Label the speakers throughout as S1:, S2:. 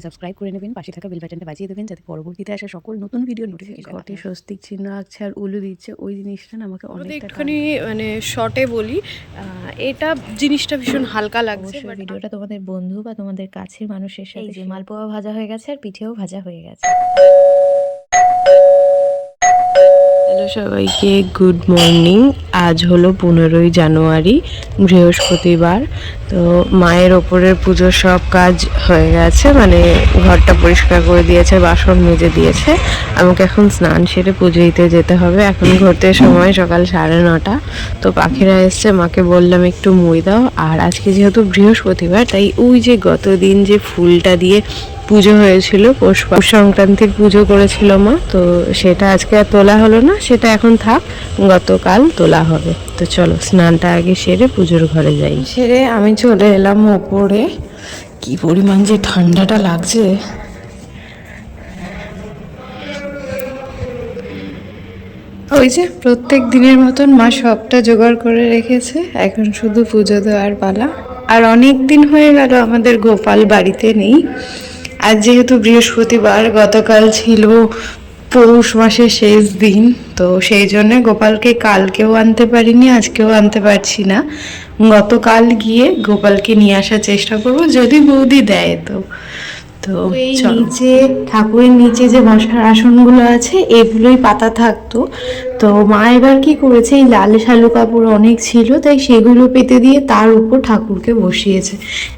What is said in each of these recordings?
S1: Subscribe করে নেবেন, পাশে থাকা বেল বাটনটা বাজিয়ে দেবেন যাতে পরবর্তীতে আসা সকল নতুন ভিডিও নোটিফিকেশন ঘটে। স্বস্তিক চিহ্ন আঁকছে আর উলু দিচ্ছে, ওই জিনিসটা না আমাকে অনেকটা
S2: একটুখানি শর্টে বলি, এটা জিনিসটা ভীষণ হালকা লাগছে।
S1: অবশ্যই ভিডিওটা তোমাদের বন্ধু বা তোমাদের কাছের মানুষের সাথে। যে মালপোয়া ভাজা হয়ে গেছে আর পিঠেও ভাজা হয়ে গেছে।
S2: হ্যালো সবাইকে, গুড মর্নিং। আজ হলো 15ই জানুয়ারি, বৃহস্পতিবার। তো মায়ের ওপরের পুজোর সব কাজ হয়ে গেছে, মানে ঘরটা পরিষ্কার করে দিয়েছে, বাসন মেজে দিয়েছে। আমাকে এখন স্নান সেরে পুজো দিতে যেতে হবে। এখন ঘুরতে সময় সকাল 9:30। তো পাখিরা এসছে, মাকে বললাম একটু মুড়ি দাও। আর আজকে যেহেতু বৃহস্পতিবার, তাই ওই যে গতদিন যে ফুলটা দিয়ে পুজো হয়েছিল, পৌষ সংক্রান্তির পুজো করেছিল মা, তো সেটা আজকে আর তোলা হলো না, সেটা এখন থাক, গতকাল তোলা হবে। তো চলো স্নানটা আগে সেরে পুজোর ঘরে যাই। সেরে আমি চলে এলাম ওপরে। কি পরিমাণ যে ঠান্ডাটা লাগছে। ওই যে প্রত্যেক দিনের মতন মা সবটা জোগাড় করে রেখেছে, এখন শুধু পুজো দেওয়ার পালা। আর অনেক দিন হয়ে গেল আমাদের গোপাল বাড়িতে নেই। আজ যেহেতু বৃহস্পতিবার, গতকাল ছিল পৌষ মাসের শেষ দিন, তো সেই জন্য গোপালকে কালকেও আনতে পারিনি, আজকেও আনতে পারছি না। গতকাল গিয়ে গোপালকে নিয়ে আসার চেষ্টা করব, যদি বৌদি দেয় তো। তো এই নিচে ঠাকুরের নিচে যে বসার আসনগুলো আছে, এগুলোই পাতা থাকতো। তো মা এবার কি করেছে, এই লাল শালু কাপড় অনেক ছিল, তাই সেগুলো পেতে দিয়ে তার উপর ঠাকুরকে বসিয়েছে।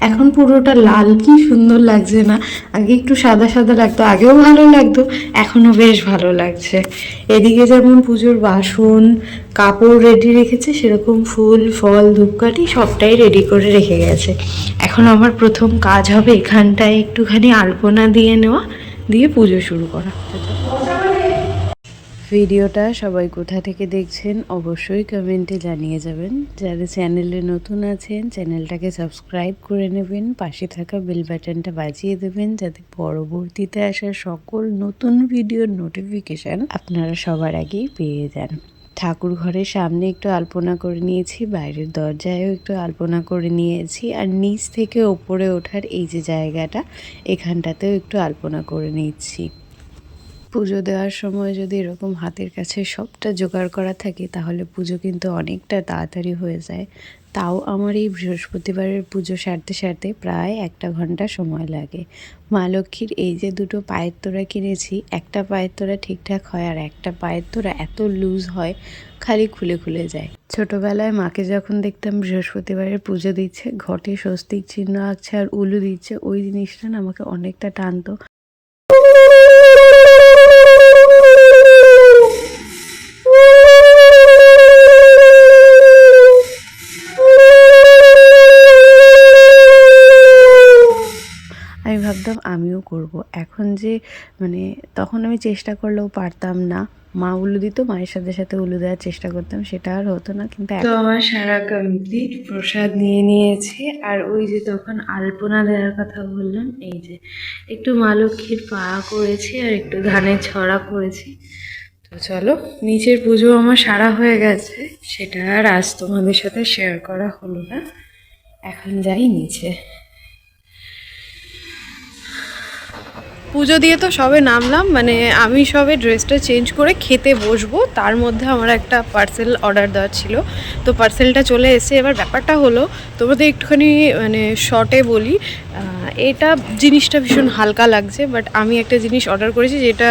S2: এখন পুরোটা লাল, কি সুন্দর লাগছে না? আগে একটু সাদা সাদা লাগতো, আগেও ভালো লাগতো, এখনো বেশ ভালো লাগছে। এদিকে যেমন পুজোর বাসন কাপড় রেডি রেখেছে, সেরকম ফুল ফল ধূপকাঠি সবটাই রেডি করে রেখে গেছে। এখন আমার প্রথম কাজ হবে এখানটায় একটুখানি আলপনা দিয়ে নেওয়া, দিয়ে পুজো শুরু করা। ভিডিওটা সবাই কোথা থেকে দেখছেন অবশ্যই কমেন্টে জানিয়ে যাবেন। যারা চ্যানেলে নতুন আছেন চ্যানেলটাকে সাবস্ক্রাইব করে নেবেন, পাশে থাকা বেল বাটনটা বাজিয়ে দেবেন যাতে পরবর্তীতে আসা সকল নতুন ভিডিওর নোটিফিকেশান আপনারা সবার আগেই পেয়ে যান। ঠাকুর ঘরের সামনে একটু আলপনা করে নিয়েছি, বাইরের দরজায়ও একটু আলপনা করে নিয়েছি, আর নিচ থেকে ওপরে ওঠার এই যে জায়গাটা, এখানটাতেও একটু আলপনা করে নিচ্ছি। পুজো দেওয়ার সময় যদি এরকম হাতের কাছে সবটা জোগাড় করা থাকে, তাহলে পুজো কিন্তু অনেকটা তাড়াতাড়ি হয়ে যায়। তাও আমার এই বৃহস্পতিবারের পুজো সারতে সারতে প্রায় 1 ঘন্টা সময় লাগে। মা লক্ষ্মীর এই যে 2টো পায়ের তোড়া কিনেছি, একটা পায়ের তোড়া ঠিকঠাক হয় আর একটা পায়ের তোড়া এত লুজ হয়, খালি খুলে খুলে যায়। ছোটবেলায় মাকে যখন দেখতাম বৃহস্পতিবারের পুজো দিচ্ছে, ঘটে স্বস্তিক চিহ্ন আঁকছে আর উলু দিচ্ছে, ওই জিনিসটা না আমাকে অনেকটা টানতো। আমি ভাবতাম আমিও করব। এখন যে তখন আমি চেষ্টা করলেও পারতাম না। মা উলু দিত, মায়ের সাথে সাথে উলু দেওয়ার চেষ্টা করতাম, সেটা আর হতো না। কিন্তু তো আমার সারা কমপ্লিট, প্রসাদ নিয়ে নিয়েছি। আর ওই যে তখন আলপনা দেওয়ার কথা বললাম, এই যে একটু মা লক্ষ্মীর পা করেছি আর একটু ধানের ছড়া করেছি। তো চলো, নিচের পুজো আমার সারা হয়ে গেছে, সেটা আর আজ তোমাদের সাথে শেয়ার করা হলো না। এখন যাই নিচে। পুজো দিয়ে তো সবে নামলাম, আমি সবে ড্রেসটা চেঞ্জ করে খেতে বসবো, তার মধ্যে আমার একটা পার্সেল অর্ডার দেওয়ার ছিল। তো পার্সেলটা চলে এসে, এবার ব্যাপারটা হলো তোমাদের একটুখানি শর্টে বলি, এটা জিনিসটা ভীষণ হালকা লাগছে, বাট আমি একটা জিনিস অর্ডার করেছি যেটা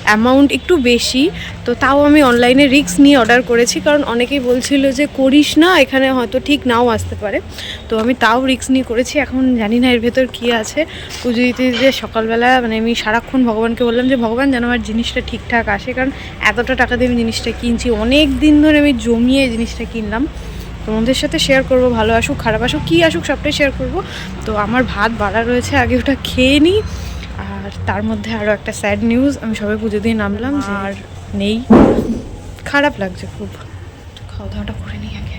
S2: অ্যামাউন্ট একটু বেশি। তো তাও আমি অনলাইনে রিস্ক নিয়ে অর্ডার করেছি, কারণ অনেকেই বলছিল যে করিস না, এখানে হয়তো ঠিক নাও আসতে পারে। তো আমি তাও রিস্ক নিয়ে করেছি। এখন জানি না এর ভেতর কী আছে। পুজো দিতে দিতে সকালবেলা আমি সারাক্ষণ ভগবানকে বললাম যে ভগবান যেন আমার জিনিসটা ঠিকঠাক আসে, কারণ এতটা টাকা দিয়ে আমি জিনিসটা কিনছি, অনেক দিন ধরে আমি জমিয়ে জিনিসটা কিনলাম। তোমাদের সাথে শেয়ার করব, ভালো আসুক খারাপ আসুক কী আসুক সবটাই শেয়ার করব। তো আমার ভাত বাড়া রয়েছে, আগে ওটা খেয়ে নিই। আর তার মধ্যে আরও একটা স্যাড নিউজ, আমি সবে পুজো দিয়ে নামলাম আর নেই, খারাপ লাগছে খুব। খাওয়া দাওয়াটা করে নিই আগে।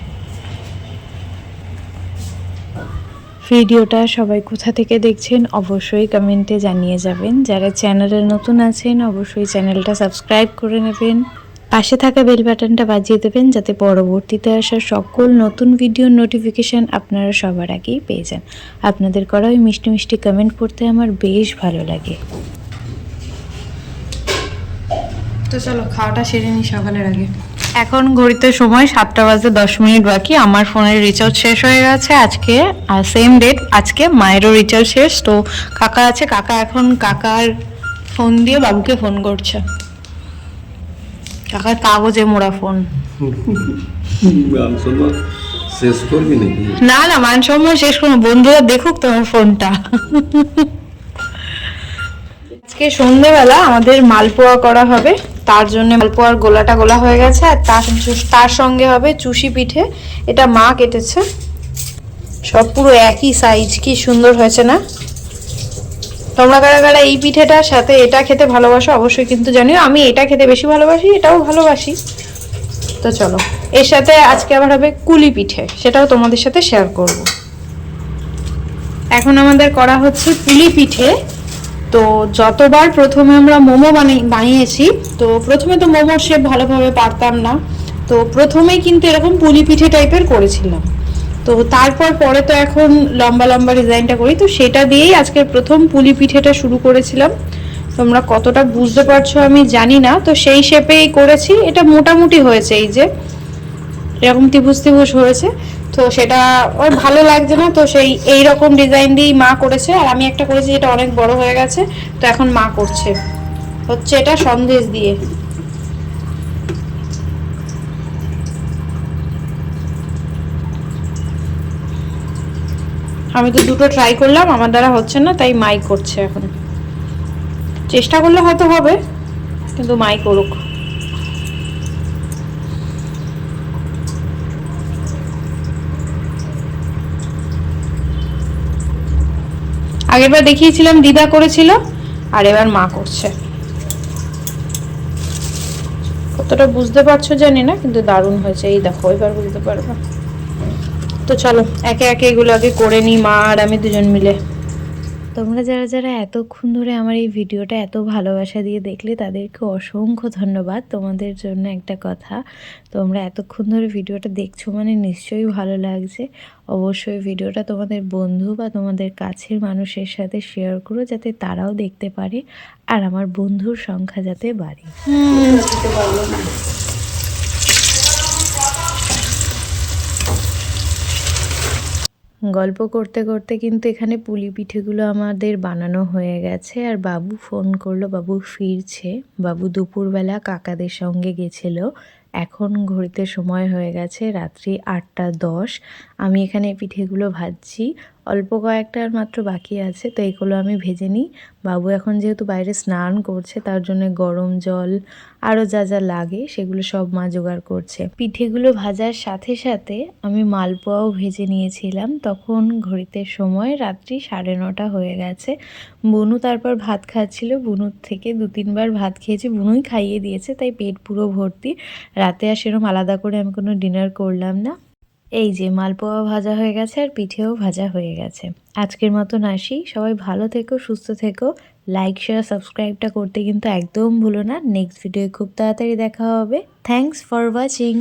S1: ভিডিওটা সবাই কোথা থেকে দেখছেন অবশ্যই কমেন্টে জানিয়ে যাবেন। যারা চ্যানেলে নতুন আছেন অবশ্যই চ্যানেলটা সাবস্ক্রাইব করে নেবেন,
S2: পাশে থাকা বেল বাটনটা বাজিয়ে দেবেন যাতে পরবর্তীতে আসা সকল নতুন ভিডিওর নোটিফিকেশান আপনারা সবার আগেই পেয়ে যান। আপনাদের করা ওই মিষ্টি মিষ্টি কমেন্ট পড়তে আমার বেশ ভালো লাগে। তো চলো খাওয়াটা সেরে নিই সকালের আগে। এখন ঘড়িতে সময় 7টা বাজে 10 মিনিট বাকি। আমার ফোনের রিচার্জ শেষ হয়ে গেছে আজকে, আর সেম ডেট আজকে মায়েরও রিচার্জ শেষ। তো কাকা আছে, কাকা এখন কাকার ফোন দিয়ে বাবুকে ফোন করছে। কাকার কাগজে মোড়া ফোন।
S3: শেষ করবি নাকি?
S2: না না, মান সম্মান শেষ করবো, বন্ধুরা দেখুক তোমার ফোনটা। আজকে সন্ধ্যেবেলা আমাদের মালপোয়া করা হবে, তার জন্য মালপোয়ার গোলাটা গোলা হয়ে গেছে, আর তার সঙ্গে হবে চুষি পিঠে। এটা মা কেটেছে, সব পুরো একই সাইজ, কি সুন্দর হয়েছে না? তোমরা কারা কারা এই পিঠেটার সাথে এটা খেতে ভালোবাসো অবশ্যই কিন্তু জানিও। আমি এটা খেতে বেশি ভালোবাসি, এটাও ভালোবাসি। তো চলো, এর সাথে আজকে আবার হবে কুলি পিঠে, সেটাও তোমাদের সাথে শেয়ার করব। এখন আমাদের করা হচ্ছে পুলি পিঠে। তো যতবার প্রথমে আমরা মোমো বানিয়েছি, তো প্রথমে তো মোমোর শেপ ভালোভাবে পারতাম না, তো প্রথমেই কিন্তু এরকম পুলি পিঠে টাইপের করেছিলাম। তো তারপর পরে তো এখন লম্বা লম্বা ডিজাইনটা করি, তো সেটা দিয়েই আজকে প্রথম পুলি পিঠেটা শুরু করেছিলাম। তোমরা কতটা বুঝতে পারছো আমি জানি না, তো সেই শেপেই করেছি। এটা মোটামুটি হয়েছে, এই যে এরকম ত্রিভুজ ত্রিভুজ হয়েছে। তো সেটা ওর ভালো লাগছে না, তো সেই এইরকম ডিজাইন দিয়েই মা করেছে। আর আমি একটা করেছি যেটা অনেক বড় হয়ে গেছে, তো এখন মা করছে হচ্ছে এটা সন্দেশ দিয়ে। আমি তো দুটো ট্রাই করলাম, আমার দ্বারা হচ্ছে না, তাই মাই করছে। এখন চেষ্টা করলে হয়তো হবে, কিন্তু মাই করুক। আগেরবার দেখিয়েছিলাম দিদা করেছিল, আর এবার মা করছে। কতটা বুঝতে পারছো জানি না, কিন্তু দারুণ হয়েছে। এই দেখো, এবার বুঝতে পারবে। তো চলো একে একে এগুলো আগে করে নিই, মা আর আমি দুজন মিলে।
S1: তোমরা যারা যারা এতক্ষণ ধরে আমার এই ভিডিওটা এত ভালোবাসা দিয়ে দেখলে তাদেরকে অসংখ্য ধন্যবাদ। তোমাদের জন্য একটা কথা, তোমরা এতক্ষণ ধরে ভিডিওটা দেখছো মানে নিশ্চয়ই ভালো লাগছে। অবশ্যই ভিডিওটা তোমাদের বন্ধু বা তোমাদের কাছের মানুষের সাথে শেয়ার করো, যাতে তারাও দেখতে পারে আর আমার বন্ধুর সংখ্যা যাতে বাড়ে। গল্প করতে করতে কিন্তু এখানে পুলি পিঠেগুলো আমাদের বানানো হয়ে গেছে, আর বাবু ফোন করলো, বাবু ফিরছে। বাবু দুপুরবেলা কাকাদের সঙ্গে গেছিলো। এখন ঘড়িতে সময় হয়ে গেছে রাত্রি 8টা 10। আমি এখানে পিঠেগুলো ভাজছি, অল্প কয়েকটার মাত্র বাকি আছে, তো এগুলো আমি ভেজে নিই। বাবু এখন যেহেতু বাইরে স্নান করছে, তার জন্য গরম জল আরও যা যা লাগে সেগুলো সব মা জোগাড় করছে। পিঠেগুলো ভাজার সাথে সাথে আমি মালপোয়াও ভেজে নিয়েছিলাম। তখন ঘড়িতে সময় রাত্রি 9:30 হয়ে গেছে। বুনু তারপর ভাত খাচ্ছিল, বুনুর থেকে 2-3 বার ভাত খেয়েছি, বুনুই খাইয়ে দিয়েছে, তাই পেট পুরো ভর্তি। রাতে আর সেরকম আলাদা করে আমি কোনো ডিনার করলাম না। এই যে মালপোয়া ভাজা হয়ে গেছে আর পিঠেও ভাজা হয়ে গেছে। আজকের মতন আসি, সবাই ভালো থেকো, সুস্থ থেকো। লাইক শেয়ার সাবস্ক্রাইবটা করতে কিন্তু একদম ভুলো না। নেক্সট ভিডিও খুব তাড়াতাড়ি দেখা হবে। Thanks for watching.